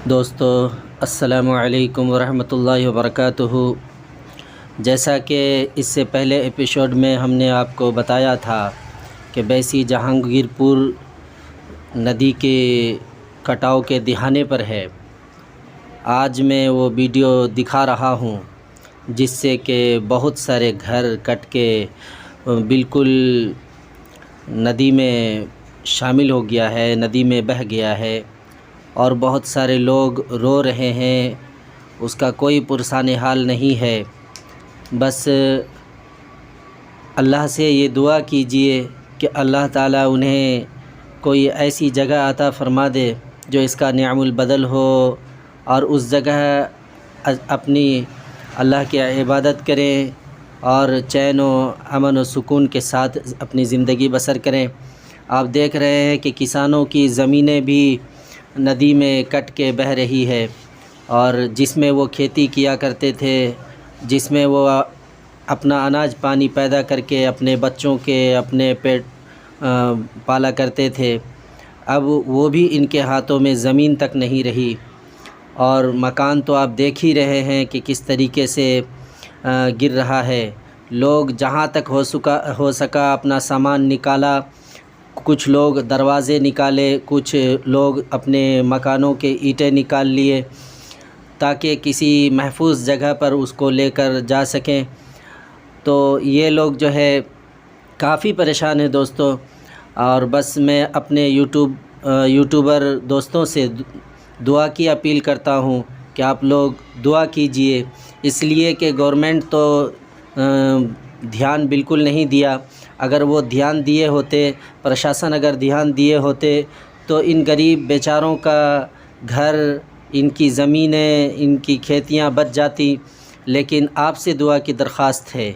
دوستو السلام علیکم ورحمۃ اللہ وبرکاتہ۔ جیسا کہ اس سے پہلے ایپیسوڈ میں ہم نے آپ کو بتایا تھا کہ بیسی جہانگیر پور ندی کے کٹاؤ کے دہانے پر ہے، آج میں وہ ویڈیو دکھا رہا ہوں جس سے کہ بہت سارے گھر کٹ کے بالکل ندی میں شامل ہو گیا ہے، ندی میں بہہ گیا ہے اور بہت سارے لوگ رو رہے ہیں، اس کا کوئی پرسان حال نہیں ہے۔ بس اللہ سے یہ دعا کیجئے کہ اللہ تعالیٰ انہیں کوئی ایسی جگہ عطا فرما دے جو اس کا نعم البدل ہو اور اس جگہ اپنی اللہ کی عبادت کریں اور چین و امن و سکون کے ساتھ اپنی زندگی بسر کریں۔ آپ دیکھ رہے ہیں کہ کسانوں کی زمینیں بھی ندی میں کٹ کے بہہ رہی ہے، اور جس میں وہ کھیتی کیا کرتے تھے، جس میں وہ اپنا اناج پانی پیدا کر کے اپنے بچوں کے اپنے پیٹ پالا کرتے تھے، اب وہ بھی ان کے ہاتھوں میں زمین تک نہیں رہی۔ اور مکان تو آپ دیکھ ہی رہے ہیں کہ کس طریقے سے گر رہا ہے۔ لوگ جہاں تک ہو سکا اپنا سامان نکالا، کچھ لوگ دروازے نکالے، کچھ لوگ اپنے مکانوں کے اینٹیں نکال لیے تاکہ کسی محفوظ جگہ پر اس کو لے کر جا سکیں۔ تو یہ لوگ جو ہے کافی پریشان ہیں دوستو، اور بس میں اپنے یوٹیوبر دوستوں سے دعا کی اپیل کرتا ہوں کہ آپ لوگ دعا کیجئے، اس لیے کہ گورنمنٹ تو دھیان بالکل نہیں دیا۔ اگر وہ دھیان دیے ہوتے، پرشاسن اگر دھیان دیے ہوتے تو ان غریب بیچاروں کا گھر، ان کی زمینیں، ان کی کھیتیاں بچ جاتی۔ لیکن آپ سے دعا کی درخواست ہے